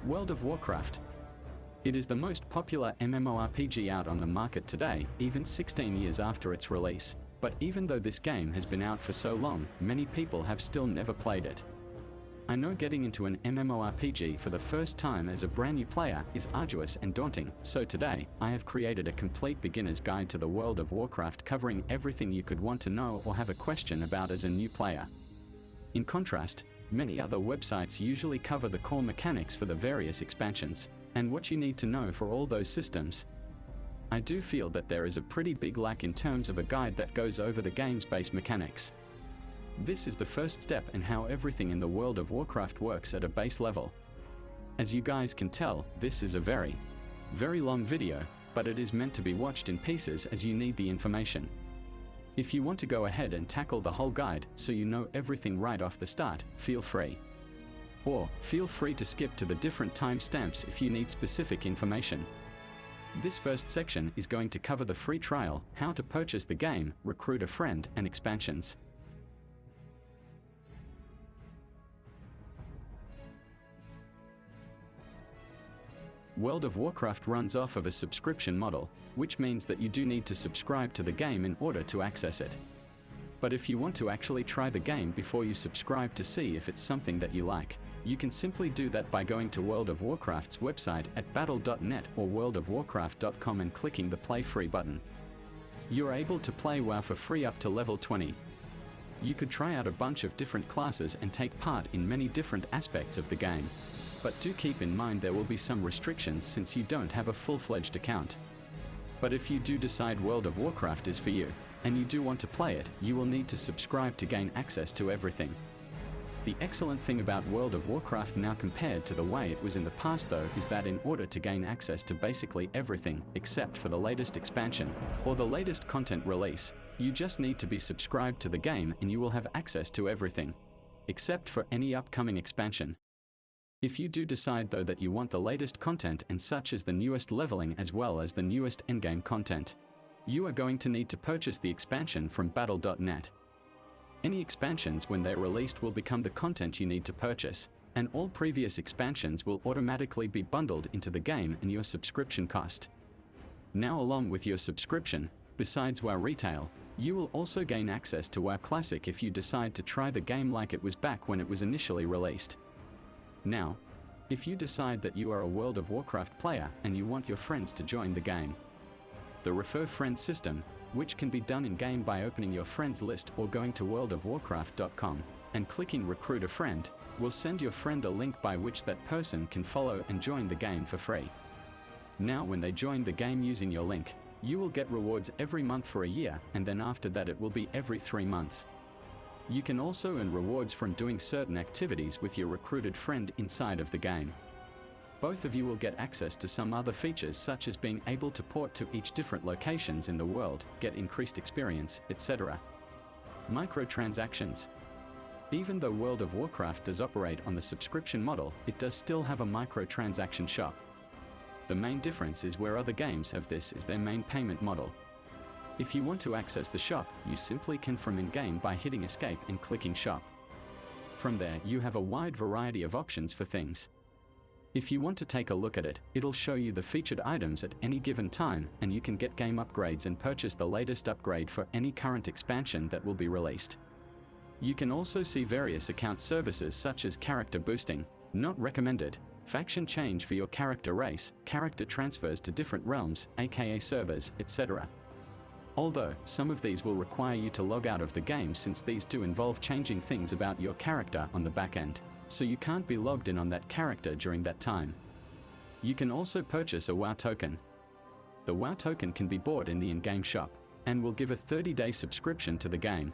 World of Warcraft. It is the most popular MMORPG out on the market today, even 16 years after its release. But even though this game has been out for so long, many people have still never played it. I know getting into an MMORPG for the first time as a brand new player is arduous and daunting, so today, I have created a complete beginner's guide to the World of Warcraft covering everything you could want to know or have a question about as a new player. In contrast, many other websites usually cover the core mechanics for the various expansions, and what you need to know for all those systems. I do feel that there is a pretty big lack in terms of a guide that goes over the game's base mechanics. This is the first step in how everything in the World of Warcraft works at a base level. As you guys can tell, this is a very long video, but it is meant to be watched in pieces as you need the information. If you want to go ahead and tackle the whole guide so you know everything right off the start, feel free. Or, feel free to skip to the different timestamps if you need specific information. This first section is going to cover the free trial, how to purchase the game, recruit a friend, and expansions. World of Warcraft runs off of a subscription model, which means that you do need to subscribe to the game in order to access it. But if you want to actually try the game before you subscribe to see if it's something that you like, you can simply do that by going to World of Warcraft's website at battle.net or worldofwarcraft.com and clicking the Play Free button. You're able to play WoW for free up to level 20. You could try out a bunch of different classes and take part in many different aspects of the game. But do keep in mind there will be some restrictions since you don't have a full-fledged account. But if you do decide World of Warcraft is for you, and you do want to play it, you will need to subscribe to gain access to everything. The excellent thing about World of Warcraft now compared to the way it was in the past though is that in order to gain access to basically everything, except for the latest expansion, or the latest content release, you just need to be subscribed to the game and you will have access to everything. Except for any upcoming expansion. If you do decide though that you want the latest content and such as the newest leveling as well as the newest endgame content, you are going to need to purchase the expansion from battle.net. Any expansions when they're released will become the content you need to purchase, and all previous expansions will automatically be bundled into the game and your subscription cost. Now along with your subscription, besides WoW Retail, you will also gain access to WoW Classic if you decide to try the game like it was back when it was initially released. Now, if you decide that you are a World of Warcraft player and you want your friends to join the game, the Refer Friend system, which can be done in-game by opening your friends list or going to worldofwarcraft.com and clicking Recruit a Friend, will send your friend a link by which that person can follow and join the game for free. Now when they join the game using your link, you will get rewards every month for a year, and then after that it will be every 3 months. You can also earn rewards from doing certain activities with your recruited friend inside of the game. Both of you will get access to some other features such as being able to port to each different locations in the world, get increased experience, etc. Microtransactions. Even though World of Warcraft does operate on the subscription model, it does still have a microtransaction shop. The main difference is where other games have this as their main payment model. If you want to access the shop, you simply can from in-game by hitting escape and clicking shop. From there, you have a wide variety of options for things. If you want to take a look at it, it'll show you the featured items at any given time, and you can get game upgrades and purchase the latest upgrade for any current expansion that will be released. You can also see various account services such as character boosting, not recommended, faction change for your character race, character transfers to different realms, aka servers, etc. Although, some of these will require you to log out of the game since these do involve changing things about your character on the back end, so you can't be logged in on that character during that time. You can also purchase a WoW token. The WoW token can be bought in the in-game shop, and will give a 30-day subscription to the game.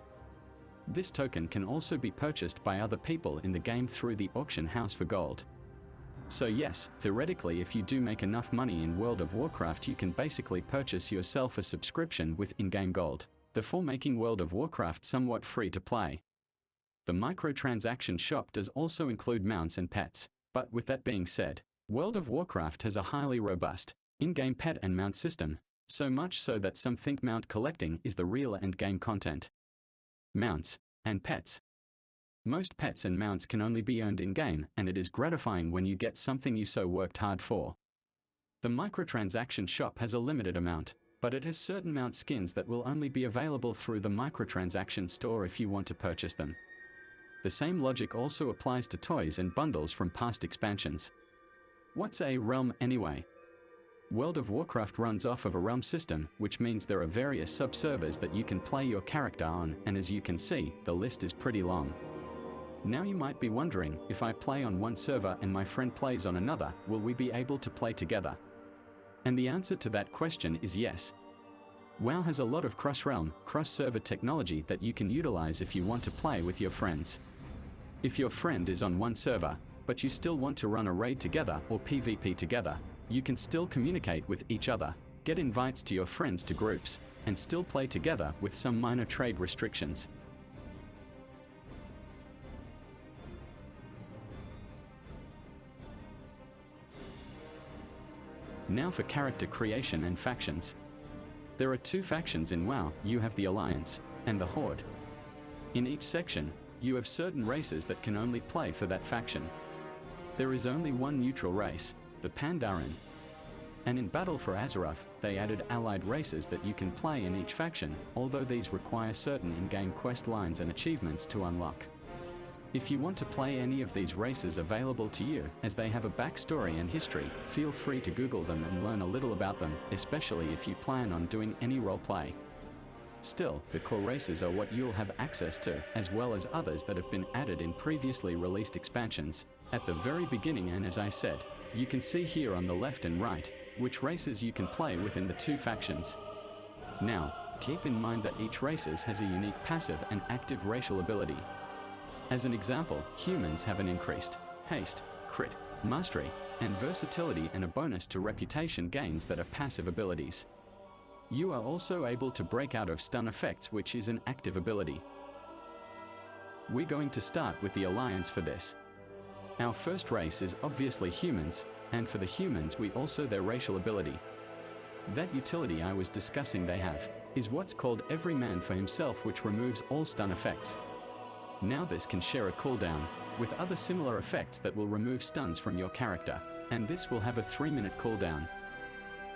This token can also be purchased by other people in the game through the auction house for gold. So yes, theoretically if you do make enough money in World of Warcraft you can basically purchase yourself a subscription with in-game gold, therefore making World of Warcraft somewhat free to play. The microtransaction shop does also include mounts and pets, but with that being said, World of Warcraft has a highly robust, in-game pet and mount system, so much so that some think mount collecting is the real end-game content. Mounts and pets. Most pets and mounts can only be earned in-game, and it is gratifying when you get something you so worked hard for. The microtransaction shop has a limited amount, but it has certain mount skins that will only be available through the microtransaction store if you want to purchase them. The same logic also applies to toys and bundles from past expansions. What's a realm anyway? World of Warcraft runs off of a realm system, which means there are various sub-servers that you can play your character on, and as you can see, the list is pretty long. Now you might be wondering, if I play on one server and my friend plays on another, will we be able to play together? And the answer to that question is yes. WoW has a lot of cross-realm, cross-server technology that you can utilize if you want to play with your friends. If your friend is on one server, but you still want to run a raid together or PvP together, you can still communicate with each other, get invites to your friends to groups, and still play together with some minor trade restrictions. Now for character creation and factions. There are two factions in WoW. You have the Alliance and the Horde. In each section, you have certain races that can only play for that faction. There is only one neutral race, the Pandaren. And in Battle for Azeroth, they added allied races that you can play in each faction, although these require certain in-game quest lines and achievements to unlock. If you want to play any of these races available to you, as they have a backstory and history, feel free to Google them and learn a little about them, especially if you plan on doing any roleplay. Still, the core races are what you'll have access to, as well as others that have been added in previously released expansions. At the very beginning, and as I said, you can see here on the left and right, which races you can play within the two factions. Now, keep in mind that each races has a unique passive and active racial ability. As an example, humans have an increased haste, crit, mastery, and versatility and a bonus to reputation gains that are passive abilities. You are also able to break out of stun effects, which is an active ability. We're going to start with the Alliance for this. Our first race is obviously humans, and for the humans we also their racial ability. That utility I was discussing they have is what's called Every Man for Himself, which removes all stun effects. Now this can share a cooldown with other similar effects that will remove stuns from your character, and this will have a 3-minute cooldown.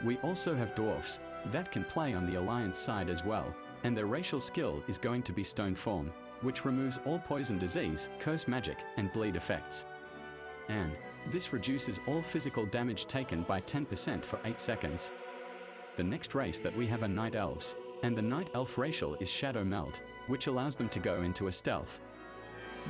We also have dwarfs that can play on the Alliance side as well, and their racial skill is going to be Stone Form, which removes all poison, disease, curse magic, and bleed effects. And this reduces all physical damage taken by 10% for 8 seconds. The next race that we have are Night Elves, and the Night Elf racial is Shadow Meld, which allows them to go into a stealth.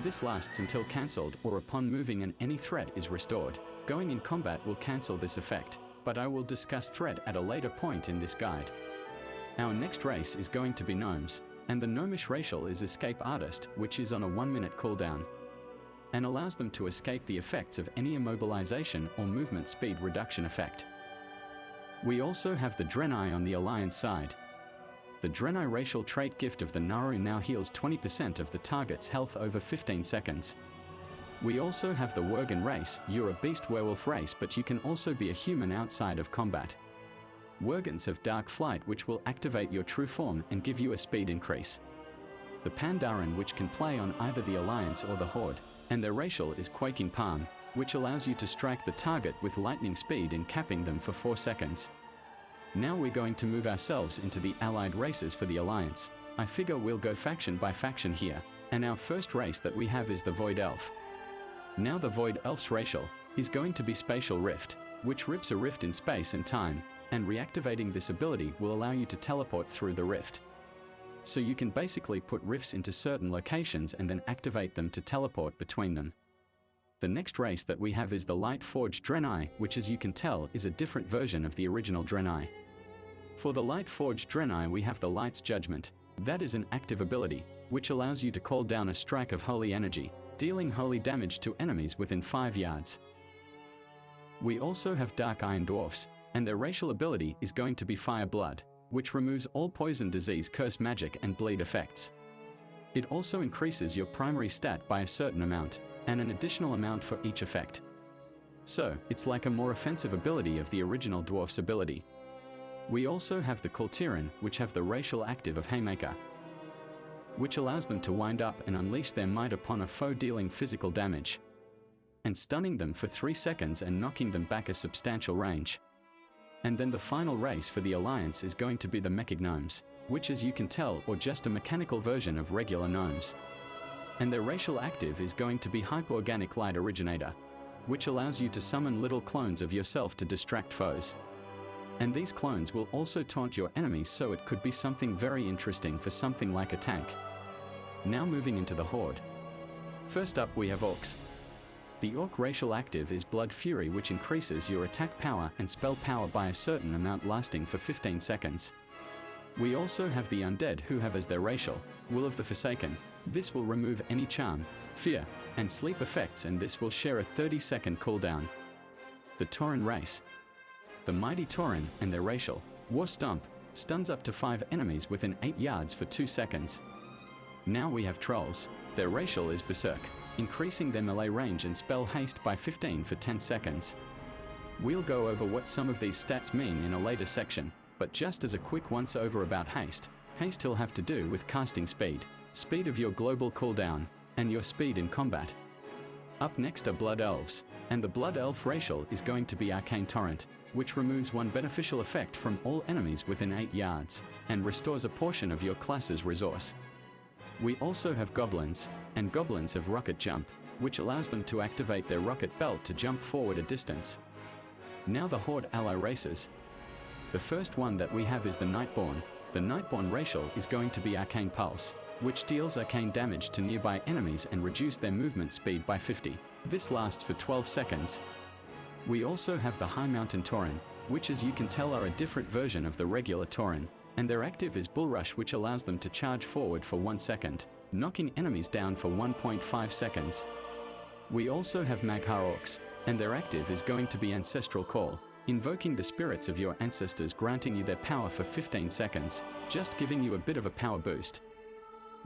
This lasts until cancelled or upon moving and any threat is restored. Going in combat will cancel this effect, but I will discuss threat at a later point in this guide. Our next race is going to be Gnomes, and the Gnomish racial is Escape Artist, which is on a 1-minute cooldown, and allows them to escape the effects of any immobilization or movement speed reduction effect. We also have the Draenei on the Alliance side. The Draenei racial trait gift of the Naru now heals 20% of the target's health over 15 seconds. We also have the Worgen race. You're a beast werewolf race, but you can also be a human outside of combat. Worgens have Dark Flight, which will activate your true form and give you a speed increase. The Pandaren, which can play on either the Alliance or the Horde, and their racial is Quaking Palm, which allows you to strike the target with lightning speed and capping them for 4 seconds. Now we're going to move ourselves into the allied races for the Alliance. I figure we'll go faction by faction here, and our first race that we have is the Void Elf. Now the Void Elf's racial is going to be Spatial Rift, which rips a rift in space and time, and reactivating this ability will allow you to teleport through the rift. So you can basically put rifts into certain locations and then activate them to teleport between them. The next race that we have is the Light Forged Draenei, which as you can tell is a different version of the original Draenei. For the Light Forged Draenei we have the Light's Judgment. That is an active ability, which allows you to call down a strike of holy energy, dealing holy damage to enemies within 5 yards. We also have Dark Iron Dwarfs, and their racial ability is going to be Fire Blood, which removes all poison, disease, curse magic, and bleed effects. It also increases your primary stat by a certain amount, and an additional amount for each effect. So, it's like a more offensive ability of the original Dwarf's ability. We also have the Kultiran, which have the racial active of Haymaker. which allows them to wind up and unleash their might upon a foe, dealing physical damage and stunning them for 3 seconds and knocking them back a substantial range. And then the final race for the Alliance is going to be the Mecha Gnomes, which, as you can tell, are just a mechanical version of regular gnomes. And their racial active is going to be Hyperorganic Light Originator, which allows you to summon little clones of yourself to distract foes. And these clones will also taunt your enemies, so it could be something very interesting for something like a tank. Now moving into the Horde. First up we have Orcs. The Orc racial active is Blood Fury, which increases your attack power and spell power by a certain amount, lasting for 15 seconds. We also have the Undead, who have as their racial Will of the Forsaken. This will remove any charm, fear, and sleep effects, and this will share a 30-second cooldown. The Tauren race. The Mighty Tauren and their racial War Stomp stuns up to 5 enemies within 8 yards for 2 seconds. Now we have Trolls. Their racial is Berserk, increasing their melee range and spell haste by 15 for 10 seconds. We'll go over what some of these stats mean in a later section, but just as a quick once over about haste, haste will have to do with casting speed, speed of your global cooldown, and your speed in combat. Up next are Blood Elves, and the Blood Elf racial is going to be Arcane Torrent, which removes one beneficial effect from all enemies within 8 yards, and restores a portion of your class's resource. We also have Goblins, and Goblins have Rocket Jump, which allows them to activate their rocket belt to jump forward a distance. Now the Horde ally races. The first one that we have is the Nightborn. The Nightborn racial is going to be Arcane Pulse, which deals arcane damage to nearby enemies and reduce their movement speed by 50. This lasts for 12 seconds. We also have the High Mountain Tauren, which, as you can tell, are a different version of the regular Tauren, and their active is Bull Rush, which allows them to charge forward for 1 second, knocking enemies down for 1.5 seconds. We also have Mag'har Orcs, and their active is going to be Ancestral Call, invoking the spirits of your ancestors, granting you their power for 15 seconds, just giving you a bit of a power boost.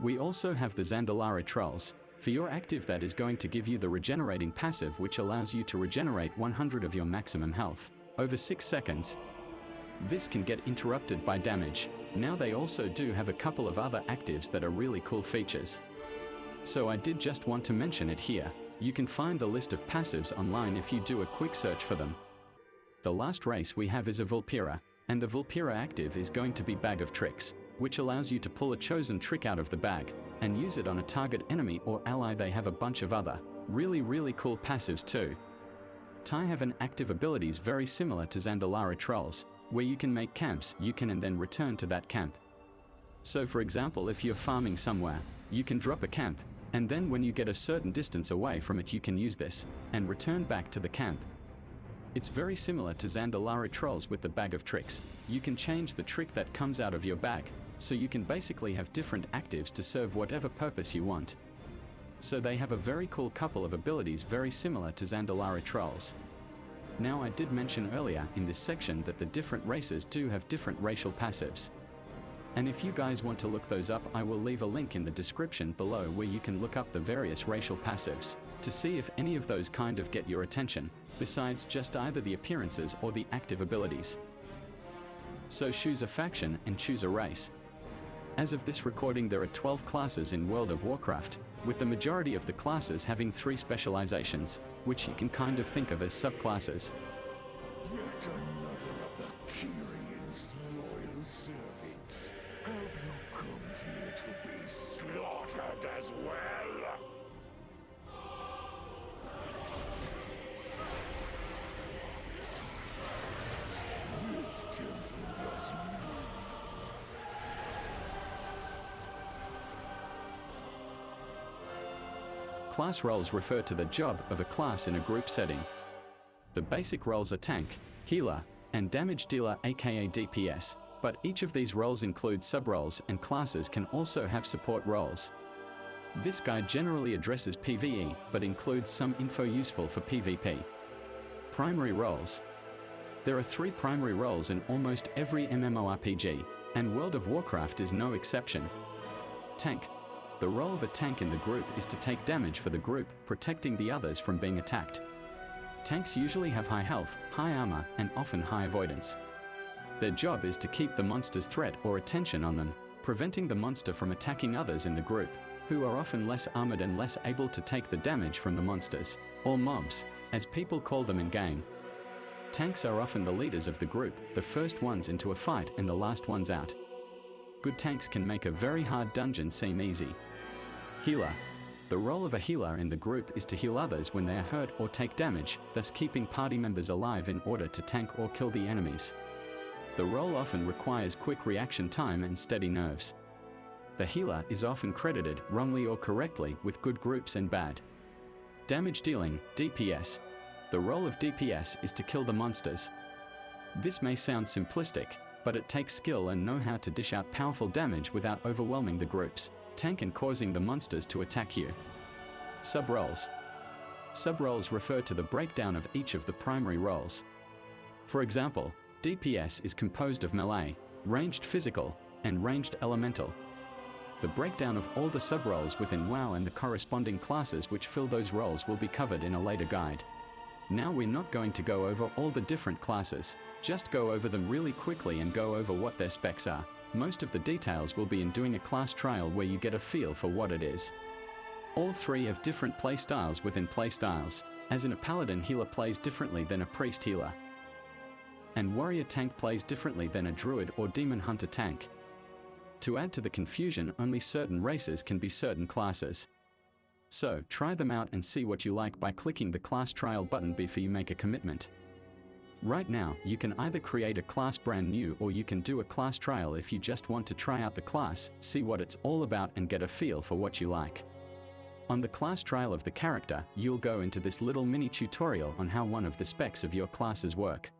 We also have the Zandalara Trolls. For your active, that is going to give you the Regenerating passive, which allows you to regenerate 100 of your maximum health over 6 seconds. This can get interrupted by damage. Now they also do have a couple of other actives that are really cool features, so I did just want to mention it here. You can find the list of passives online if you do a quick search for them. The last race we have is a Vulpera, and the Vulpera active is going to be Bag of Tricks, which allows you to pull a chosen trick out of the bag and use it on a target enemy or ally. They have a bunch of other really cool passives too. Tai have an active abilities very similar to Zandalara Trolls, where you can make camps, and then return to that camp. So for example, if you're farming somewhere, you can drop a camp, and then when you get a certain distance away from it, you can use this and return back to the camp. It's very similar to Zandalara Trolls with the Bag of Tricks. You can change the trick that comes out of your bag, so you can basically have different actives to serve whatever purpose you want. So they have a very cool couple of abilities very similar to Zandalara Trolls. Now, I did mention earlier in this section that the different races do have different racial passives. And if you guys want to look those up, I will leave a link in the description below where you can look up the various racial passives to see if any of those kind of get your attention, besides just either the appearances or the active abilities. So choose a faction and choose a race. As of this recording, there are 12 classes in World of Warcraft, with the majority of the classes having 3 specializations, which you can kind of think of as subclasses. Yet another of the Kyrion's loyal servants. Have you come here to be slaughtered as well? Mischief was me. Class roles refer to the job of a class in a group setting. The basic roles are Tank, Healer, and Damage Dealer, aka DPS, but each of these roles include sub-roles, and classes can also have support roles. This guide generally addresses PvE, but includes some info useful for PvP. Primary roles. There are 3 primary roles in almost every MMORPG, and World of Warcraft is no exception. Tank. The role of a tank in the group is to take damage for the group, protecting the others from being attacked. Tanks usually have high health, high armor, and often high avoidance. Their job is to keep the monster's threat or attention on them, preventing the monster from attacking others in the group, who are often less armored and less able to take the damage from the monsters, or mobs, as people call them in-game. Tanks are often the leaders of the group, the first ones into a fight and the last ones out. Good tanks can make a very hard dungeon seem easy. Healer. The role of a healer in the group is to heal others when they are hurt or take damage, thus keeping party members alive in order to tank or kill the enemies. The role often requires quick reaction time and steady nerves. The healer is often credited, wrongly or correctly, with good groups and bad. Damage dealing, DPS. The role of DPS is to kill the monsters. This may sound simplistic, but it takes skill and know-how to dish out powerful damage without overwhelming the groups, tank and causing the monsters to attack you. Sub-roles. Sub-roles refer to the breakdown of each of the primary roles. For example, DPS is composed of melee, ranged physical, and ranged elemental. The breakdown of all the sub-roles within WoW and the corresponding classes which fill those roles will be covered in a later guide. Now we're not going to go over all the different classes, just go over them really quickly and go over what their specs are. Most of the details will be in doing a class trial where you get a feel for what it is. All three have different playstyles within playstyles, as in a Paladin healer plays differently than a priest healer. And warrior tank plays differently than a druid or demon hunter tank. To add to the confusion, only certain races can be certain classes. So, try them out and see what you like by clicking the class trial button before you make a commitment. Right now, you can either create a class brand new or you can do a class trial if you just want to try out the class, see what it's all about and get a feel for what you like. On the class trial of the character, you'll go into this little mini tutorial on how one of the specs of your classes work.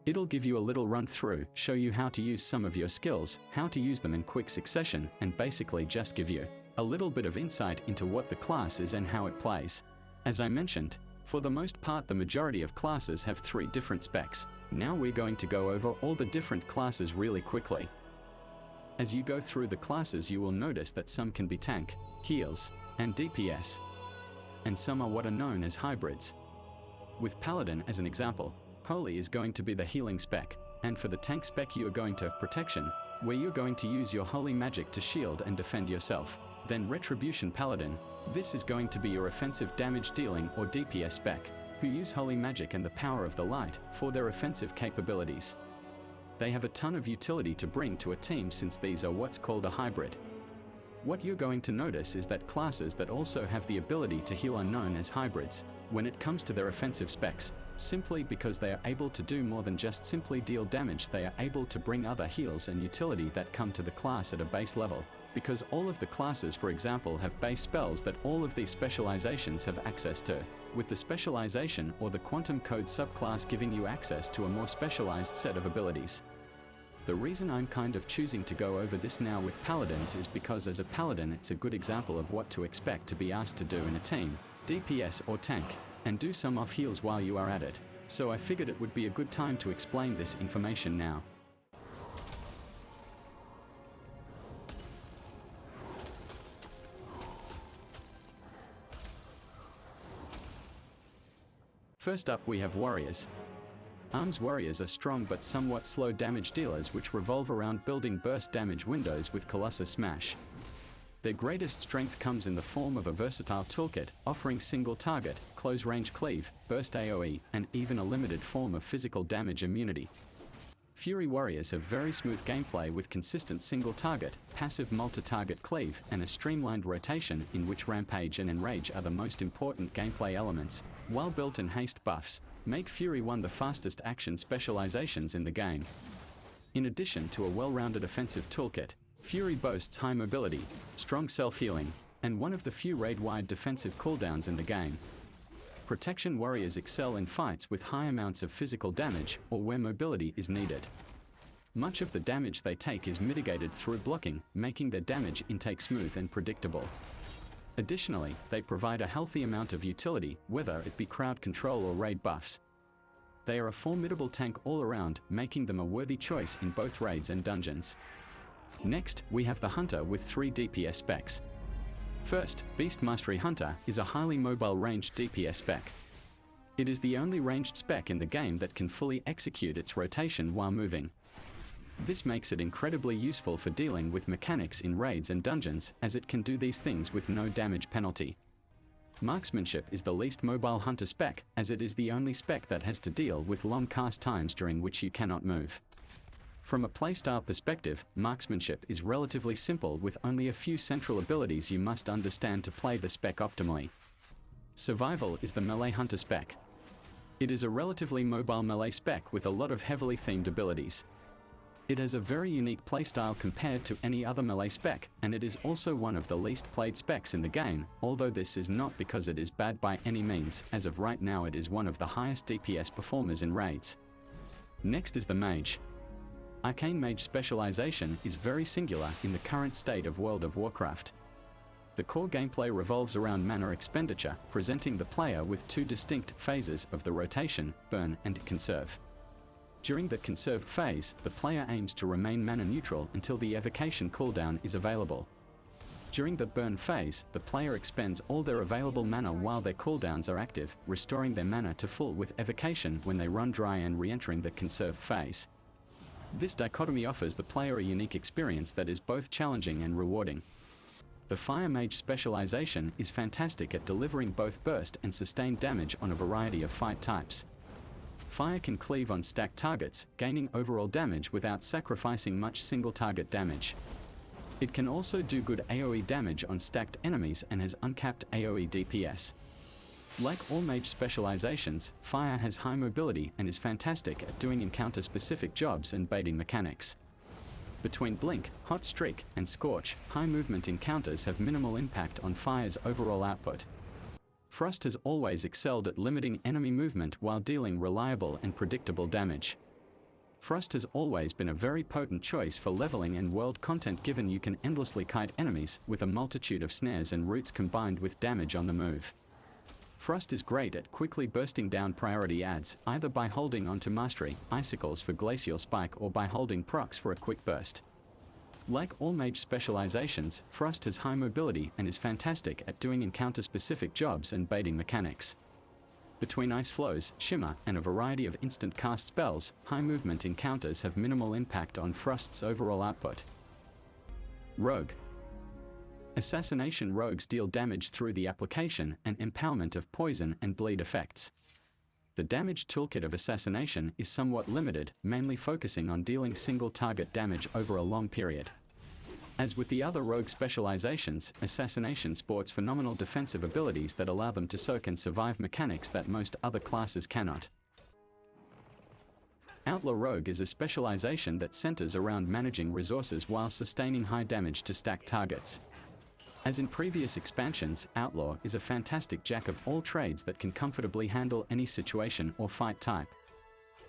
It'll give you a little run through, show you how to use some of your skills, how to use them in quick succession, and basically just give you a little bit of insight into what the class is and how it plays. As I mentioned, for the most part the majority of classes have 3 different specs. Now we're going to go over all the different classes really quickly. As you go through the classes you will notice that some can be tank, heals, and DPS. And some are what are known as hybrids. With Paladin as an example, Holy is going to be the healing spec, and for the tank spec you are going to have protection, where you're going to use your holy magic to shield and defend yourself. Then Retribution Paladin, this is going to be your offensive damage dealing or DPS spec, who use holy magic and the power of the light for their offensive capabilities. They have a ton of utility to bring to a team since these are what's called a hybrid. What you're going to notice is that classes that also have the ability to heal are known as hybrids when it comes to their offensive specs, simply because they are able to do more than just simply deal damage. They are able to bring other heals and utility that come to the class at a base level, because all of the classes, for example, have base spells that all of these specializations have access to, with the specialization or the quantum code subclass giving you access to a more specialized set of abilities. The reason I'm kind of choosing to go over this now with Paladins is because as a Paladin it's a good example of what to expect to be asked to do in a team, DPS or tank, and do some off heals while you are at it. So I figured it would be a good time to explain this information now. First up we have warriors. Arms warriors are strong but somewhat slow damage dealers which revolve around building burst damage windows with Colossus Smash. Their greatest strength comes in the form of a versatile toolkit, offering single target, close range cleave, burst AoE, and even a limited form of physical damage immunity. Fury warriors have very smooth gameplay with consistent single target, passive multi-target cleave, and a streamlined rotation in which Rampage and Enrage are the most important gameplay elements, while built-in haste buffs make Fury one of the fastest action specializations in the game. In addition to a well-rounded offensive toolkit, Fury boasts high mobility, strong self-healing, and one of the few raid-wide defensive cooldowns in the game. Protection warriors excel in fights with high amounts of physical damage or where mobility is needed. Much of the damage they take is mitigated through blocking, making their damage intake smooth and predictable. Additionally, they provide a healthy amount of utility, whether it be crowd control or raid buffs. They are a formidable tank all around, making them a worthy choice in both raids and dungeons. Next, we have the Hunter with 3 DPS specs. First, Beast Mastery Hunter is a highly mobile ranged DPS spec. It is the only ranged spec in the game that can fully execute its rotation while moving. This makes it incredibly useful for dealing with mechanics in raids and dungeons, as it can do these things with no damage penalty. Marksmanship is the least mobile hunter spec, as it is the only spec that has to deal with long cast times during which you cannot move. From a playstyle perspective, marksmanship is relatively simple with only a few central abilities you must understand to play the spec optimally. Survival is the melee hunter spec. It is a relatively mobile melee spec with a lot of heavily themed abilities. It has a very unique playstyle compared to any other melee spec, and it is also one of the least played specs in the game, although this is not because it is bad by any means. As of right now, it is one of the highest DPS performers in raids. Next is the Mage. Arcane Mage specialization is very singular in the current state of World of Warcraft. The core gameplay revolves around mana expenditure, presenting the player with two distinct phases of the rotation, burn and conserve. During the conserve phase, the player aims to remain mana neutral until the evocation cooldown is available. During the burn phase, the player expends all their available mana while their cooldowns are active, restoring their mana to full with evocation when they run dry and re-entering the conserve phase. This dichotomy offers the player a unique experience that is both challenging and rewarding. The Fire Mage specialization is fantastic at delivering both burst and sustained damage on a variety of fight types. Fire can cleave on stacked targets, gaining overall damage without sacrificing much single target damage. It can also do good AoE damage on stacked enemies and has uncapped AoE DPS. Like all mage specializations, Fire has high mobility and is fantastic at doing encounter-specific jobs and baiting mechanics. Between Blink, Hot Streak, and Scorch, high movement encounters have minimal impact on Fire's overall output. Frost has always excelled at limiting enemy movement while dealing reliable and predictable damage. Frost has always been a very potent choice for leveling and world content, given you can endlessly kite enemies with a multitude of snares and roots combined with damage on the move. Frost is great at quickly bursting down priority adds, either by holding onto Mastery, Icicles for Glacial Spike, or by holding procs for a quick burst. Like all mage specializations, Frost has high mobility and is fantastic at doing encounter-specific jobs and baiting mechanics. Between Ice Flows, Shimmer, and a variety of instant cast spells, high movement encounters have minimal impact on Frost's overall output. Rogue. Assassination rogues deal damage through the application and empowerment of poison and bleed effects. The damage toolkit of Assassination is somewhat limited, mainly focusing on dealing single target damage over a long period. As with the other rogue specializations, Assassination sports phenomenal defensive abilities that allow them to soak and survive mechanics that most other classes cannot. Outlaw Rogue is a specialization that centers around managing resources while sustaining high damage to stacked targets. As in previous expansions, Outlaw is a fantastic jack of all trades that can comfortably handle any situation or fight type.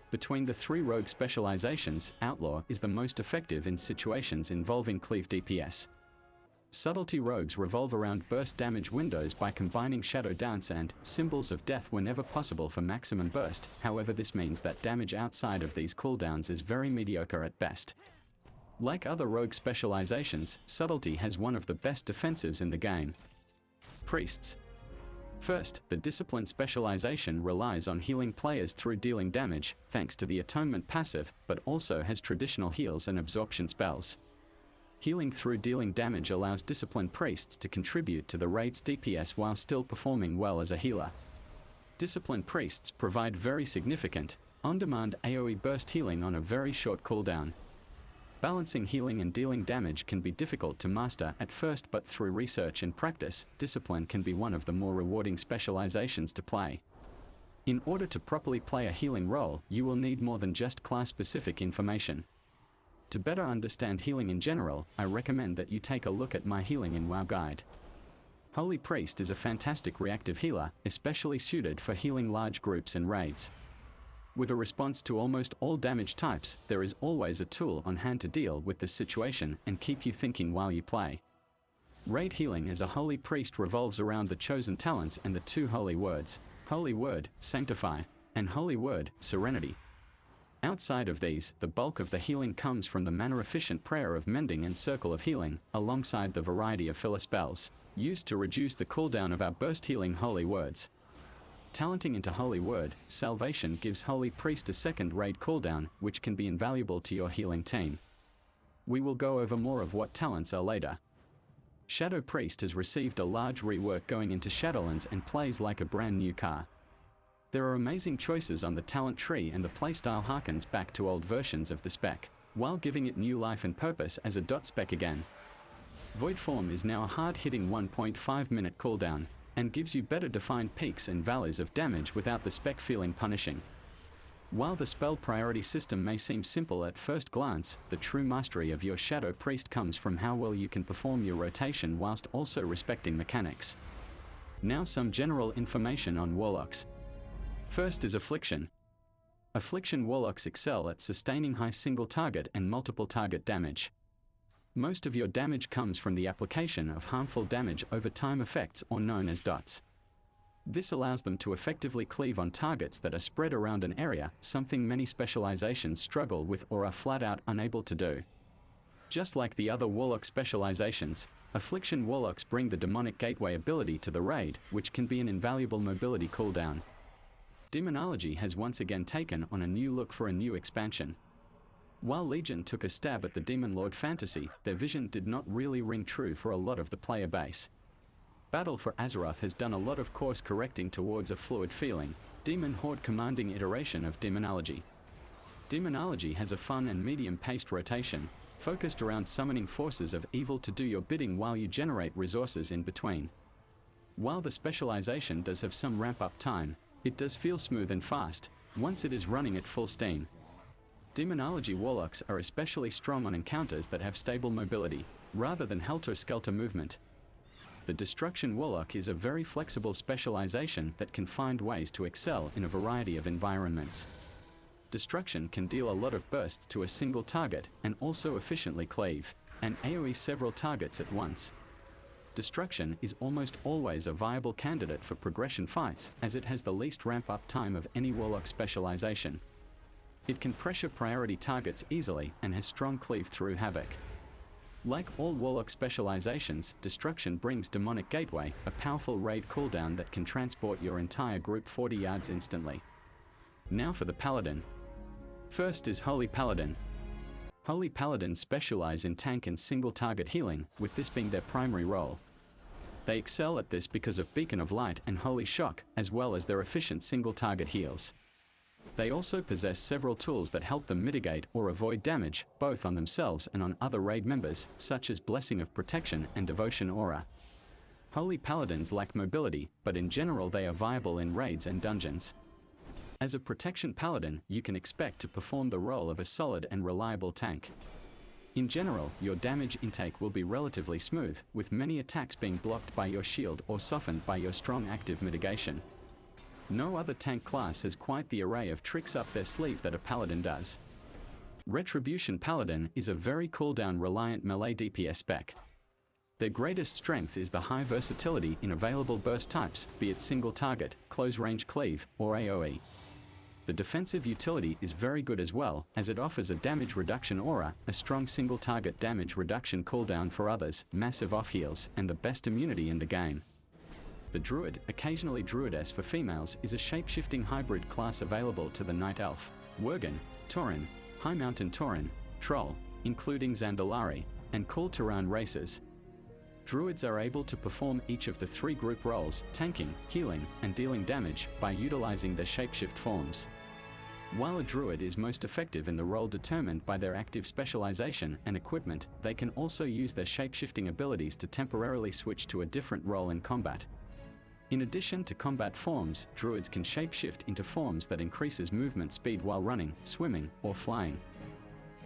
Between the three rogue specializations, Outlaw is the most effective in situations involving cleave DPS. Subtlety rogues revolve around burst damage windows by combining Shadow Dance and Symbols of Death whenever possible for maximum burst. However, this means that damage outside of these cooldowns is very mediocre at best. Like other rogue specializations, Subtlety has one of the best defensives in the game. Priests. First, the Discipline specialization relies on healing players through dealing damage, thanks to the Atonement passive, but also has traditional heals and absorption spells. Healing through dealing damage allows Discipline Priests to contribute to the raid's DPS while still performing well as a healer. Discipline Priests provide very significant, on-demand AoE burst healing on a very short cooldown. Balancing healing and dealing damage can be difficult to master at first, but through research and practice, Discipline can be one of the more rewarding specializations to play. In order to properly play a healing role, you will need more than just class-specific information. To better understand healing in general, I recommend that you take a look at my Healing in WoW guide. Holy Priest is a fantastic reactive healer, especially suited for healing large groups and raids. With a response to almost all damage types, there is always a tool on hand to deal with the situation and keep you thinking while you play. Raid healing as a Holy Priest revolves around the chosen talents and the two holy words, Holy Word, Sanctify, and Holy Word, Serenity. Outside of these, the bulk of the healing comes from the mana-efficient Prayer of Mending and Circle of Healing, alongside the variety of filler spells, used to reduce the cooldown of our burst healing holy words. Talenting into Holy Word, Salvation gives Holy Priest a second raid cooldown, which can be invaluable to your healing team. We will go over more of what talents are later. Shadow Priest has received a large rework going into Shadowlands and plays like a brand new car. There are amazing choices on the talent tree, and the playstyle harkens back to old versions of the spec, while giving it new life and purpose as a spec again. Void Form is now a hard-hitting 1.5 minute cooldown, and gives you better defined peaks and valleys of damage without the spec feeling punishing. While the spell priority system may seem simple at first glance, the true mastery of your Shadow Priest comes from how well you can perform your rotation whilst also respecting mechanics. Now some general information on Warlocks. First is Affliction. Affliction Warlocks excel at sustaining high single target and multiple target damage. Most of your damage comes from the application of harmful damage over time effects, or known as dots. This allows them to effectively cleave on targets that are spread around an area, something many specializations struggle with or are flat out unable to do. Just like the other Warlock specializations, Affliction Warlocks bring the Demonic Gateway ability to the raid, which can be an invaluable mobility cooldown. Demonology has once again taken on a new look for a new expansion. While Legion took a stab at the Demon Lord fantasy, their vision did not really ring true for a lot of the player base. Battle for Azeroth has done a lot of course correcting towards a fluid feeling, Demon Horde commanding iteration of Demonology. Demonology has a fun and medium-paced rotation, focused around summoning forces of evil to do your bidding while you generate resources in between. While the specialization does have some ramp-up time, it does feel smooth and fast, once it is running at full steam. Demonology Warlocks are especially strong on encounters that have stable mobility, rather than helter-skelter movement. The Destruction Warlock is a very flexible specialization that can find ways to excel in a variety of environments. Destruction can deal a lot of bursts to a single target and also efficiently cleave and AoE several targets at once. Destruction is almost always a viable candidate for progression fights, as it has the least ramp-up time of any Warlock specialization. It can pressure priority targets easily and has strong cleave through havoc. Like all Warlock specializations, Destruction brings Demonic Gateway, a powerful raid cooldown that can transport your entire group 40 yards instantly. Now for the Paladin. First is Holy Paladin. Holy Paladins specialize in tank and single target healing, with this being their primary role. They excel at this because of Beacon of Light and Holy Shock, as well as their efficient single target heals. They also possess several tools that help them mitigate or avoid damage, both on themselves and on other raid members, such as Blessing of Protection and Devotion Aura. Holy Paladins lack mobility, but in general they are viable in raids and dungeons. As a Protection Paladin, you can expect to perform the role of a solid and reliable tank. In general, your damage intake will be relatively smooth, with many attacks being blocked by your shield or softened by your strong active mitigation. No other tank class has quite the array of tricks up their sleeve that a Paladin does. Retribution Paladin is a very cooldown-reliant melee DPS spec. Their greatest strength is the high versatility in available burst types, be it single target, close-range cleave, or AoE. The defensive utility is very good as well, as it offers a damage reduction aura, a strong single target damage reduction cooldown for others, massive off heals, and the best immunity in the game. The Druid, occasionally Druidess for females, is a shape-shifting hybrid class available to the Night Elf, Worgen, Tauren, High Mountain Tauren, Troll, including Zandalari, and Kul Tiran races. Druids are able to perform each of the three group roles, tanking, healing, and dealing damage, by utilizing their shapeshift forms. While a Druid is most effective in the role determined by their active specialization and equipment, they can also use their shapeshifting abilities to temporarily switch to a different role in combat. In addition to combat forms, Druids can shapeshift into forms that increases movement speed while running, swimming, or flying.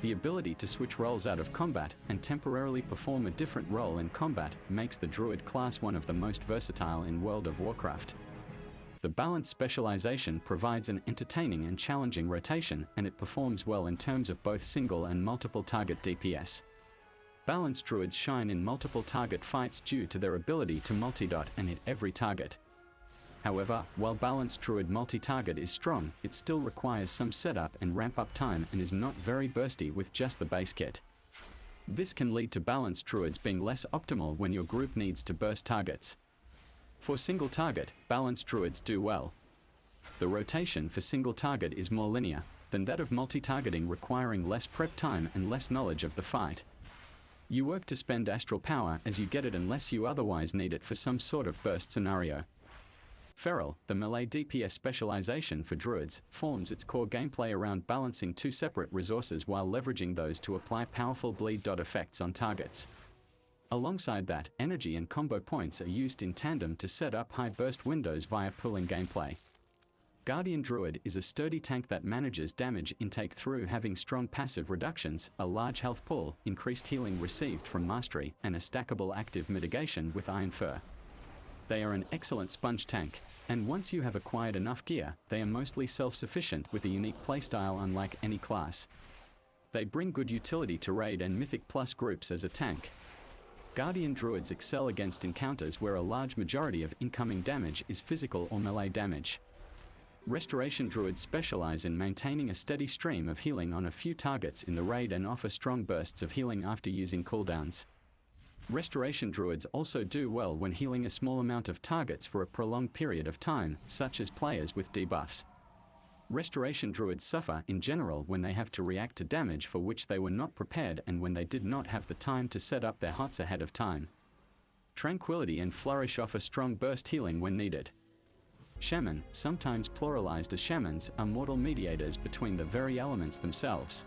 The ability to switch roles out of combat and temporarily perform a different role in combat makes the Druid class one of the most versatile in World of Warcraft. The balanced specialization provides an entertaining and challenging rotation, and it performs well in terms of both single and multiple target DPS. Balanced Druids shine in multiple target fights due to their ability to multi-dot and hit every target. However, while Balanced Druid multi-target is strong, it still requires some setup and ramp-up time and is not very bursty with just the base kit. This can lead to Balanced Druids being less optimal when your group needs to burst targets. For single target, Balanced Druids do well. The rotation for single target is more linear than that of multi-targeting, requiring less prep time and less knowledge of the fight. You work to spend astral power as you get it unless you otherwise need it for some sort of burst scenario. Feral, the melee DPS specialization for druids, forms its core gameplay around balancing two separate resources while leveraging those to apply powerful bleed dot effects on targets. Alongside that, energy and combo points are used in tandem to set up high burst windows via pooling gameplay. Guardian Druid is a sturdy tank that manages damage intake through having strong passive reductions, a large health pool, increased healing received from mastery, and a stackable active mitigation with Iron Fur. They are an excellent sponge tank, and once you have acquired enough gear, they are mostly self-sufficient with a unique playstyle unlike any class. They bring good utility to raid and Mythic Plus groups as a tank. Guardian Druids excel against encounters where a large majority of incoming damage is physical or melee damage. Restoration Druids specialize in maintaining a steady stream of healing on a few targets in the raid and offer strong bursts of healing after using cooldowns. Restoration Druids also do well when healing a small amount of targets for a prolonged period of time, such as players with debuffs. Restoration Druids suffer in general when they have to react to damage for which they were not prepared and when they did not have the time to set up their hots ahead of time. Tranquility and Flourish offer strong burst healing when needed. Shaman, sometimes pluralized as shamans, are mortal mediators between the very elements themselves.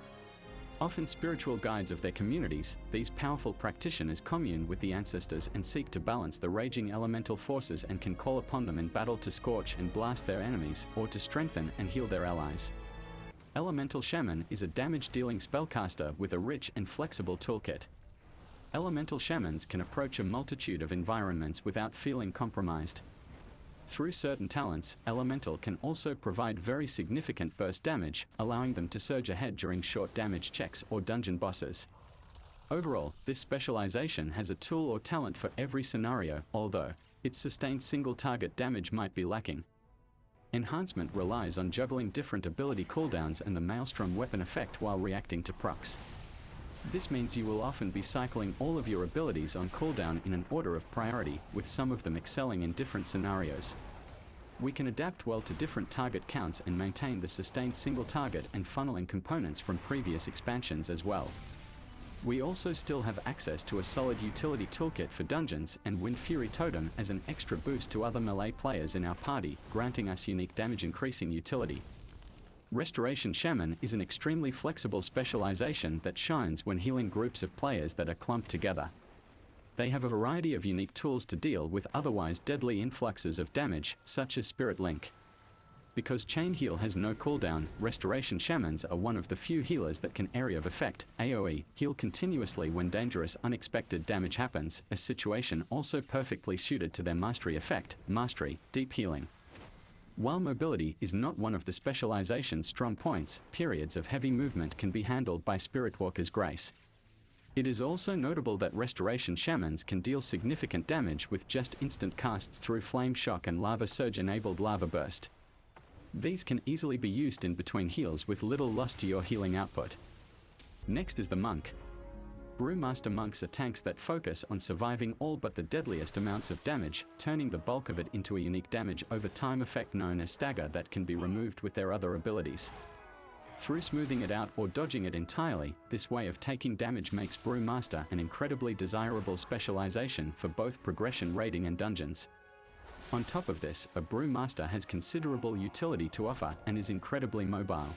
Often spiritual guides of their communities, these powerful practitioners commune with the ancestors and seek to balance the raging elemental forces and can call upon them in battle to scorch and blast their enemies, or to strengthen and heal their allies. Elemental Shaman is a damage-dealing spellcaster with a rich and flexible toolkit. Elemental Shamans can approach a multitude of environments without feeling compromised. Through certain talents, Elemental can also provide very significant burst damage, allowing them to surge ahead during short damage checks or dungeon bosses. Overall, this specialization has a tool or talent for every scenario, although its sustained single target damage might be lacking. Enhancement relies on juggling different ability cooldowns and the Maelstrom weapon effect while reacting to procs. This means you will often be cycling all of your abilities on cooldown in an order of priority, with some of them excelling in different scenarios. We can adapt well to different target counts and maintain the sustained single target and funneling components from previous expansions as well. We also still have access to a solid utility toolkit for dungeons and Wind Fury Totem as an extra boost to other melee players in our party, granting us unique damage increasing utility. Restoration Shaman is an extremely flexible specialization that shines when healing groups of players that are clumped together. They have a variety of unique tools to deal with otherwise deadly influxes of damage, such as Spirit Link. Because Chain Heal has no cooldown, Restoration Shamans are one of the few healers that can Area of Effect, AoE, heal continuously when dangerous unexpected damage happens, a situation also perfectly suited to their Mastery effect, Mastery, Deep Healing. While mobility is not one of the specialization's strong points, periods of heavy movement can be handled by Spiritwalker's grace. It is also notable that Restoration Shamans can deal significant damage with just instant casts through Flame Shock and Lava Surge-enabled Lava Burst. These can easily be used in between heals with little loss to your healing output. Next is the Monk. Brewmaster Monks are tanks that focus on surviving all but the deadliest amounts of damage, turning the bulk of it into a unique damage over time effect known as Stagger that can be removed with their other abilities. Through smoothing it out or dodging it entirely, this way of taking damage makes Brewmaster an incredibly desirable specialization for both progression raiding and dungeons. On top of this, a Brewmaster has considerable utility to offer and is incredibly mobile.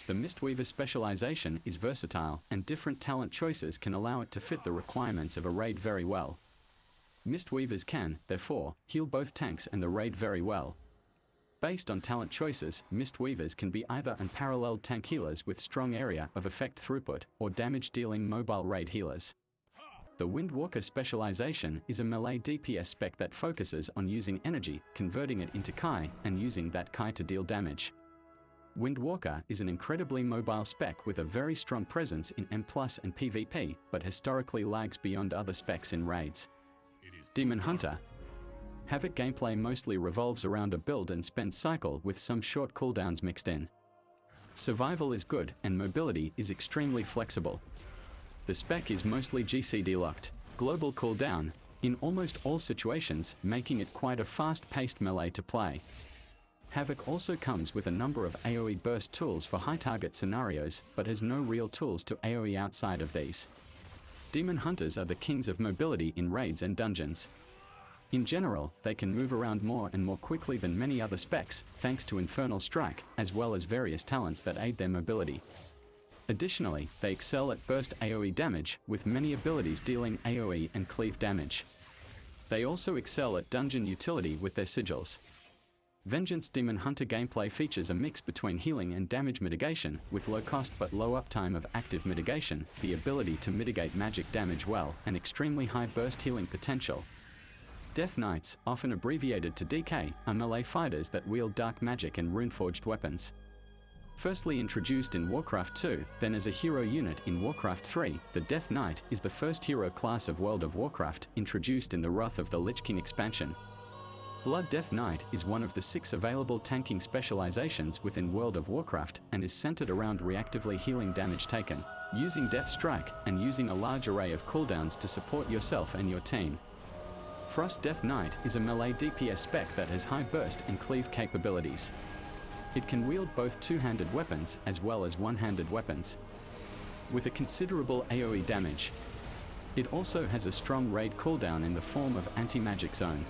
The Mistweaver specialization is versatile, and different talent choices can allow it to fit the requirements of a raid very well. Mistweavers can, therefore, heal both tanks and the raid very well. Based on talent choices, Mistweavers can be either unparalleled tank healers with strong area of effect throughput, or damage-dealing mobile raid healers. The Windwalker specialization is a melee DPS spec that focuses on using energy, converting it into Kai, and using that Kai to deal damage. Windwalker is an incredibly mobile spec with a very strong presence in M+ and PvP, but historically lags beyond other specs in raids. Demon Hunter. Havoc gameplay mostly revolves around a build and spend cycle with some short cooldowns mixed in. Survival is good, and mobility is extremely flexible. The spec is mostly GCD locked, global cooldown, in almost all situations, making it quite a fast-paced melee to play. Havoc also comes with a number of AoE burst tools for high target scenarios, but has no real tools to AoE outside of these. Demon Hunters are the kings of mobility in raids and dungeons. In general, they can move around more and more quickly than many other specs, thanks to Infernal Strike, as well as various talents that aid their mobility. Additionally, they excel at burst AoE damage, with many abilities dealing AoE and cleave damage. They also excel at dungeon utility with their sigils. Vengeance Demon Hunter gameplay features a mix between healing and damage mitigation, with low cost but low uptime of active mitigation, the ability to mitigate magic damage well, and extremely high burst healing potential. Death Knights, often abbreviated to DK, are melee fighters that wield dark magic and runeforged weapons. Firstly introduced in Warcraft 2, then as a hero unit in Warcraft 3, the Death Knight is the first hero class of World of Warcraft, introduced in the Wrath of the Lich King expansion. Blood Death Knight is one of the 6 available tanking specializations within World of Warcraft and is centered around reactively healing damage taken, using Death Strike, and using a large array of cooldowns to support yourself and your team. Frost Death Knight is a melee DPS spec that has high burst and cleave capabilities. It can wield both two-handed weapons as well as one-handed weapons, with a considerable AoE damage. It also has a strong raid cooldown in the form of Anti-Magic Zone.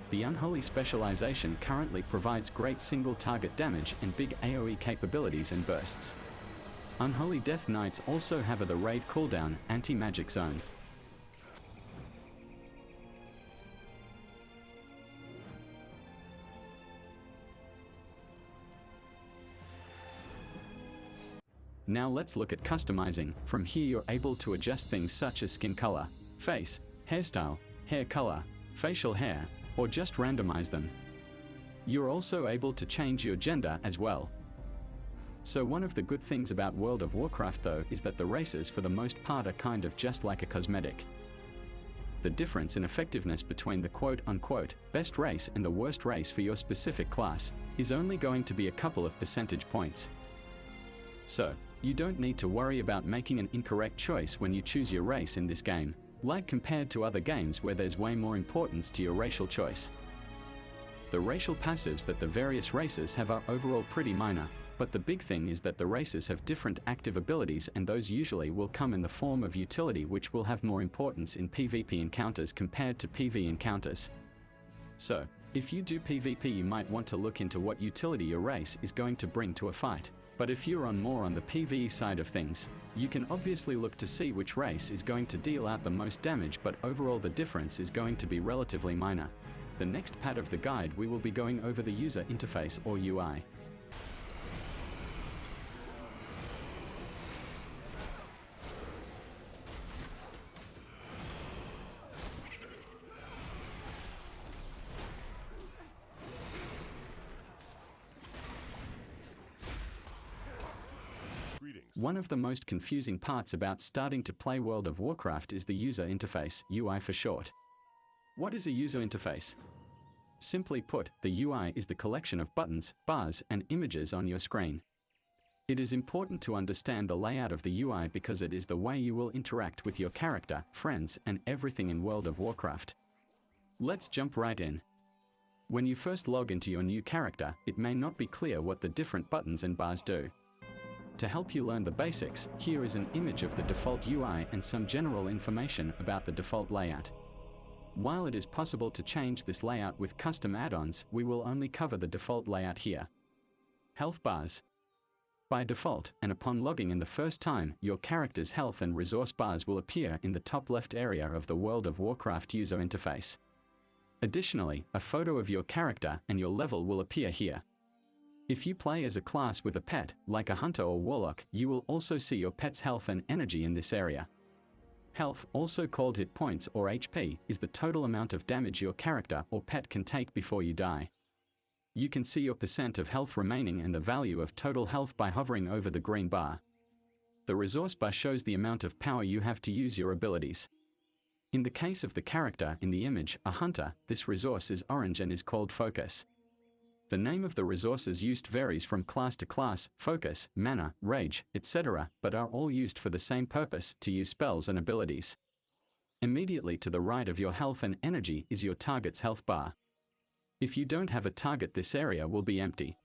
The Unholy specialization currently provides great single target damage and big AoE capabilities and bursts. Unholy Death Knights also have the raid cooldown, Anti-Magic Zone. Now let's look at customizing. From here you're able to adjust things such as skin color, face, hairstyle, hair color, facial hair, or just randomize them. You're also able to change your gender as well. So one of the good things about World of Warcraft though is that the races for the most part are kind of just like a cosmetic. The difference in effectiveness between the quote-unquote best race and the worst race for your specific class is only going to be a couple of percentage points. So, you don't need to worry about making an incorrect choice when you choose your race in this game, like compared to other games where there's way more importance to your racial choice. The racial passives that the various races have are overall pretty minor, but the big thing is that the races have different active abilities, and those usually will come in the form of utility, which will have more importance in PvP encounters compared to PvE encounters. So, if you do PvP you might want to look into what utility your race is going to bring to a fight. But if you're more on the PvE side of things, you can obviously look to see which race is going to deal out the most damage, but overall the difference is going to be relatively minor. The next part of the guide we will be going over the user interface or UI. One of the most confusing parts about starting to play World of Warcraft is the user interface, UI for short. What is a user interface? Simply put, the UI is the collection of buttons, bars, and images on your screen. It is important to understand the layout of the UI because it is the way you will interact with your character, friends, and everything in World of Warcraft. Let's jump right in. When you first log into your new character, it may not be clear what the different buttons and bars do. To help you learn the basics, here is an image of the default UI and some general information about the default layout. While it is possible to change this layout with custom add-ons, we will only cover the default layout here. Health bars. By default, and upon logging in the first time, your character's health and resource bars will appear in the top left area of the World of Warcraft user interface. Additionally, a photo of your character and your level will appear here. If you play as a class with a pet, like a hunter or warlock, you will also see your pet's health and energy in this area. Health, also called hit points or HP, is the total amount of damage your character or pet can take before you die. You can see your percent of health remaining and the value of total health by hovering over the green bar. The resource bar shows the amount of power you have to use your abilities. In the case of the character in the image, a hunter, this resource is orange and is called focus. The name of the resources used varies from class to class, focus, mana, rage, etc., but are all used for the same purpose, to use spells and abilities. Immediately to the right of your health and energy is your target's health bar. If you don't have a target, this area will be empty.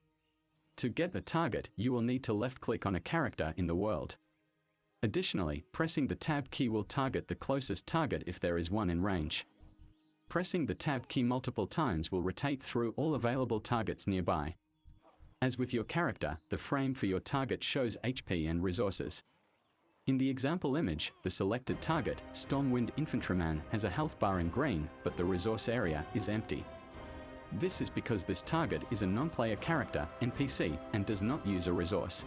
To get a target, you will need to left-click on a character in the world. Additionally, pressing the Tab key will target the closest target if there is one in range. Pressing the Tab key multiple times will rotate through all available targets nearby. As with your character, the frame for your target shows HP and resources. In the example image, the selected target, Stormwind Infantryman, has a health bar in green, but the resource area is empty. This is because this target is a non-player character, NPC, and does not use a resource.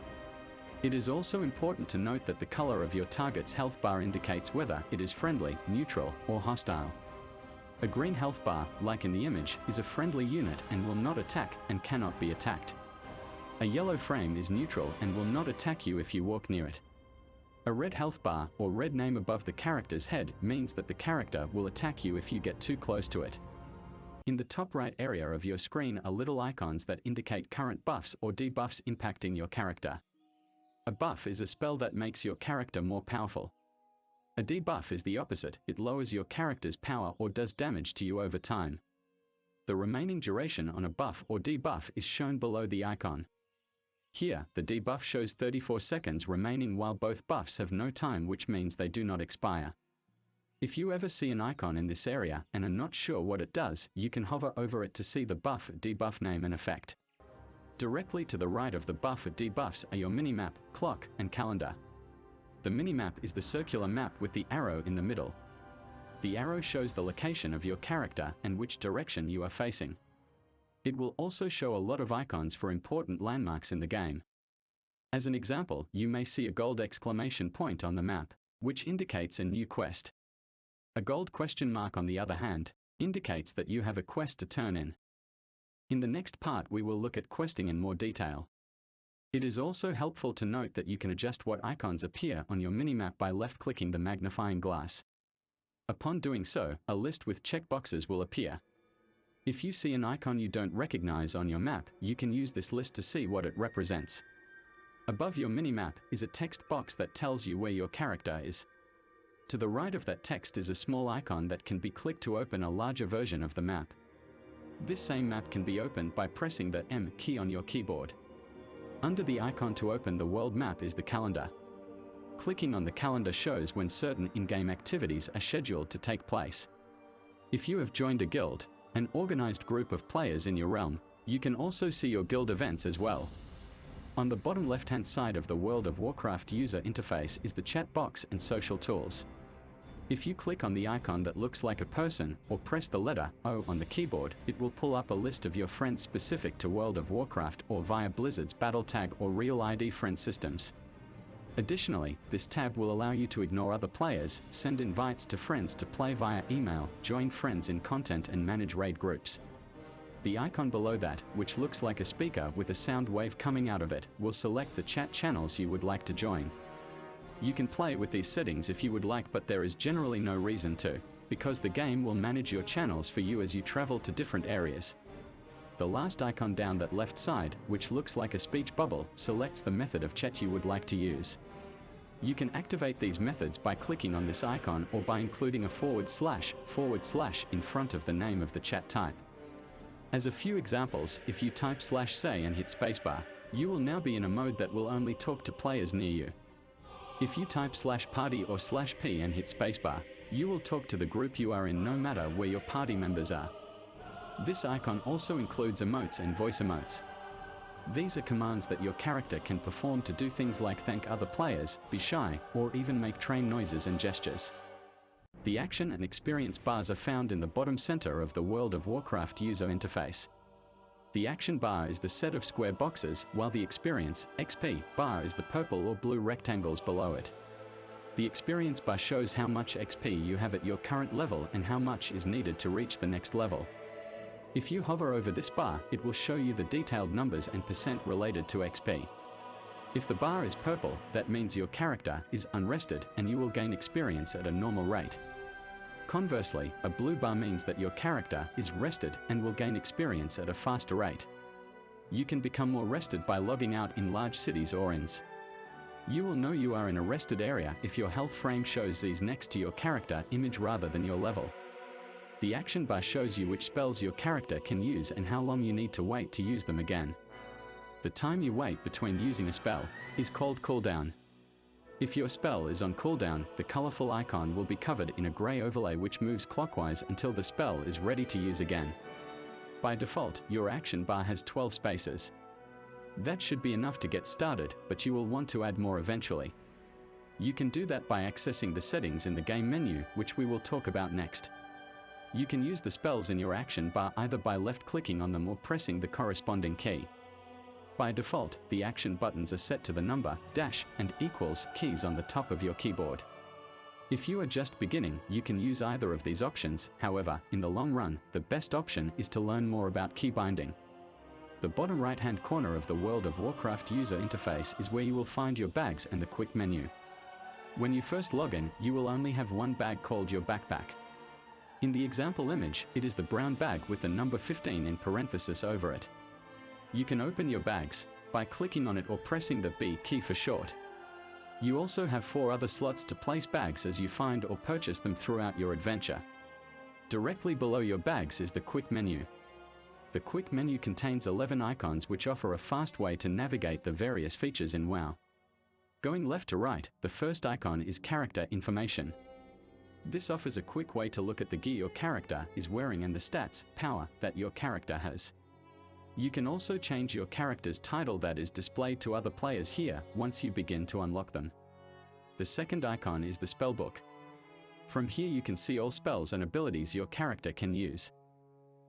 It is also important to note that the color of your target's health bar indicates whether it is friendly, neutral, or hostile. A green health bar, like in the image, is a friendly unit and will not attack and cannot be attacked. A yellow frame is neutral and will not attack you if you walk near it. A red health bar, or red name above the character's head, means that the character will attack you if you get too close to it. In the top right area of your screen are little icons that indicate current buffs or debuffs impacting your character. A buff is a spell that makes your character more powerful. A debuff is the opposite, it lowers your character's power or does damage to you over time. The remaining duration on a buff or debuff is shown below the icon. Here, the debuff shows 34 seconds remaining while both buffs have no time, which means they do not expire. If you ever see an icon in this area and are not sure what it does, you can hover over it to see the buff or debuff name and effect. Directly to the right of the buff or debuffs are your minimap, clock, and calendar. The minimap is the circular map with the arrow in the middle. The arrow shows the location of your character and which direction you are facing. It will also show a lot of icons for important landmarks in the game. As an example, you may see a gold exclamation point on the map, which indicates a new quest. A gold question mark, on the other hand, indicates that you have a quest to turn in. In the next part, we will look at questing in more detail. It is also helpful to note that you can adjust what icons appear on your minimap by left-clicking the magnifying glass. Upon doing so, a list with checkboxes will appear. If you see an icon you don't recognize on your map, you can use this list to see what it represents. Above your minimap is a text box that tells you where your character is. To the right of that text is a small icon that can be clicked to open a larger version of the map. This same map can be opened by pressing the M key on your keyboard. Under the icon to open the world map is the calendar. Clicking on the calendar shows when certain in-game activities are scheduled to take place. If you have joined a guild, an organized group of players in your realm, you can also see your guild events as well. On the bottom left-hand side of the World of Warcraft user interface is the chat box and social tools. If you click on the icon that looks like a person, or press the letter O on the keyboard, it will pull up a list of your friends specific to World of Warcraft or via Blizzard's BattleTag or Real ID friend systems. Additionally, this tab will allow you to ignore other players, send invites to friends to play via email, join friends in content, and manage raid groups. The icon below that, which looks like a speaker with a sound wave coming out of it, will select the chat channels you would like to join. You can play with these settings if you would like, but there is generally no reason to, because the game will manage your channels for you as you travel to different areas. The last icon down that left side, which looks like a speech bubble, selects the method of chat you would like to use. You can activate these methods by clicking on this icon or by including a / in front of the name of the chat type. As a few examples, if you type /say and hit spacebar, you will now be in a mode that will only talk to players near you. If you type /party or /p and hit spacebar, you will talk to the group you are in no matter where your party members are. This icon also includes emotes and voice emotes. These are commands that your character can perform to do things like thank other players, be shy, or even make train noises and gestures. The action and experience bars are found in the bottom center of the World of Warcraft user interface. The action bar is the set of square boxes, while the experience (XP) bar is the purple or blue rectangles below it. The experience bar shows how much XP you have at your current level and how much is needed to reach the next level. If you hover over this bar, it will show you the detailed numbers and % related to XP. If the bar is purple, that means your character is unrested and you will gain experience at a normal rate. Conversely, a blue bar means that your character is rested and will gain experience at a faster rate. You can become more rested by logging out in large cities or inns. You will know you are in a rested area if your health frame shows these next to your character image rather than your level. The action bar shows you which spells your character can use and how long you need to wait to use them again. The time you wait between using a spell is called cooldown. If your spell is on cooldown, the colorful icon will be covered in a gray overlay which moves clockwise until the spell is ready to use again. By default, your action bar has 12 spaces. That should be enough to get started, but you will want to add more eventually. You can do that by accessing the settings in the game menu, which we will talk about next. You can use the spells in your action bar either by left-clicking on them or pressing the corresponding key. By default, the action buttons are set to the number, dash, and equals keys on the top of your keyboard. If you are just beginning, you can use either of these options. However, in the long run, the best option is to learn more about key binding. The bottom right-hand corner of the World of Warcraft user interface is where you will find your bags and the quick menu. When you first log in, you will only have one bag called your backpack. In the example image, it is the brown bag with the number 15 in parenthesis over it. You can open your bags by clicking on it or pressing the B key for short. You also have 4 other slots to place bags as you find or purchase them throughout your adventure. Directly below your bags is the quick menu. The quick menu contains 11 icons which offer a fast way to navigate the various features in WoW. Going left to right, the first icon is character information. This offers a quick way to look at the gear your character is wearing and the stats, power, that your character has. You can also change your character's title that is displayed to other players here once you begin to unlock them. The second icon is the spellbook. From here you can see all spells and abilities your character can use.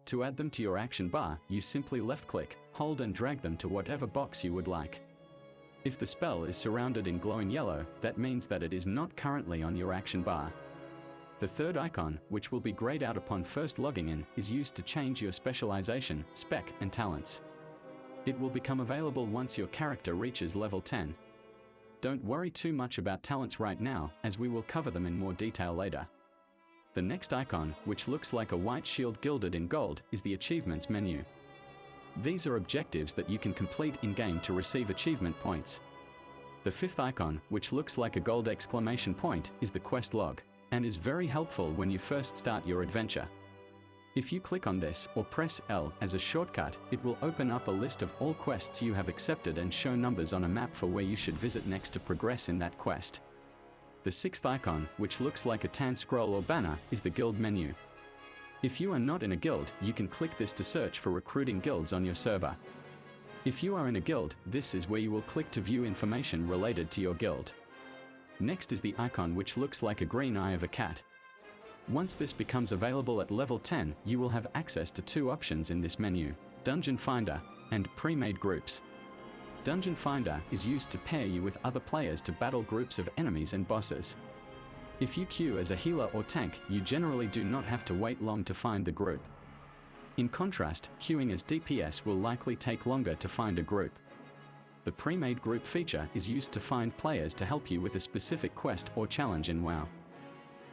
To add them to your action bar, you simply left-click, hold and drag them to whatever box you would like. If the spell is surrounded in glowing yellow, that means that it is not currently on your action bar. The third icon, which will be grayed out upon first logging in, is used to change your specialization, spec, and talents. It will become available once your character reaches level 10. Don't worry too much about talents right now, as we will cover them in more detail later. The next icon, which looks like a white shield gilded in gold, is the achievements menu. These are objectives that you can complete in-game to receive achievement points. The fifth icon, which looks like a gold exclamation point, is the quest log, and is very helpful when you first start your adventure. If you click on this or press L as a shortcut, it will open up a list of all quests you have accepted and show numbers on a map for where you should visit next to progress in that quest. The sixth icon, which looks like a tan scroll or banner, is the guild menu. If you are not in a guild, you can click this to search for recruiting guilds on your server. If you are in a guild, this is where you will click to view information related to your guild. Next is the icon which looks like a green eye of a cat. Once this becomes available at level 10, you will have access to 2 options in this menu: Dungeon Finder and Pre-Made Groups. Dungeon Finder is used to pair you with other players to battle groups of enemies and bosses. If you queue as a healer or tank, you generally do not have to wait long to find the group. In contrast, queuing as DPS will likely take longer to find a group. The pre-made group feature is used to find players to help you with a specific quest or challenge in WoW.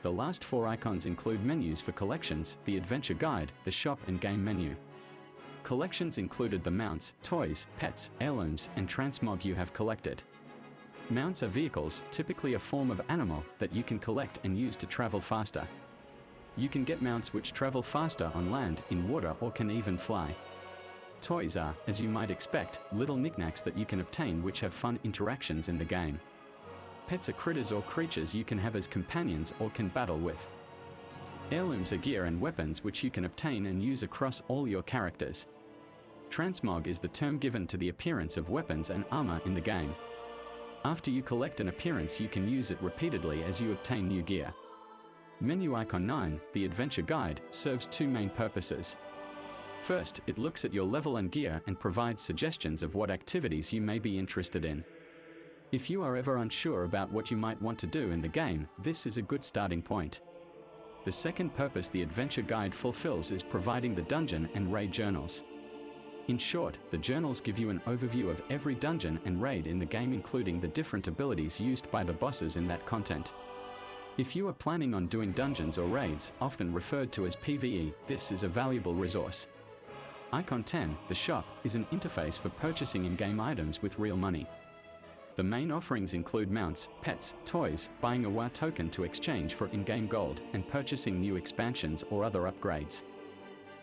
The last 4 icons include menus for collections, the adventure guide, the shop and game menu. Collections included the mounts, toys, pets, heirlooms, and transmog you have collected. Mounts are vehicles, typically a form of animal, that you can collect and use to travel faster. You can get mounts which travel faster on land, in water, or can even fly. Toys are, as you might expect, little knickknacks that you can obtain which have fun interactions in the game. Pets are critters or creatures you can have as companions or can battle with. Heirlooms are gear and weapons which you can obtain and use across all your characters. Transmog is the term given to the appearance of weapons and armor in the game. After you collect an appearance, you can use it repeatedly as you obtain new gear. Menu icon 9, the adventure guide, serves 2 main purposes. First, it looks at your level and gear and provides suggestions of what activities you may be interested in. If you are ever unsure about what you might want to do in the game, this is a good starting point. The second purpose the adventure guide fulfills is providing the dungeon and raid journals. In short, the journals give you an overview of every dungeon and raid in the game, including the different abilities used by the bosses in that content. If you are planning on doing dungeons or raids, often referred to as PvE, this is a valuable resource. Icon 10, the shop, is an interface for purchasing in-game items with real money. The main offerings include mounts, pets, toys, buying a WoW token to exchange for in-game gold, and purchasing new expansions or other upgrades.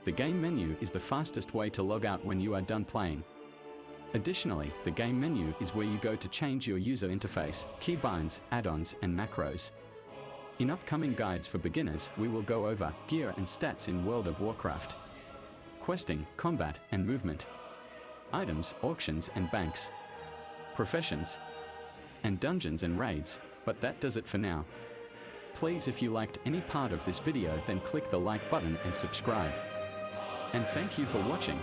The game menu is the fastest way to log out when you are done playing. Additionally, the game menu is where you go to change your user interface, keybinds, add-ons, and macros. In upcoming guides for beginners, we will go over gear and stats in World of Warcraft, questing, combat, and movement, items, auctions, and banks, professions, and dungeons and raids, but that does it for now. Please, if you liked any part of this video, then click the like button and subscribe. And thank you for watching.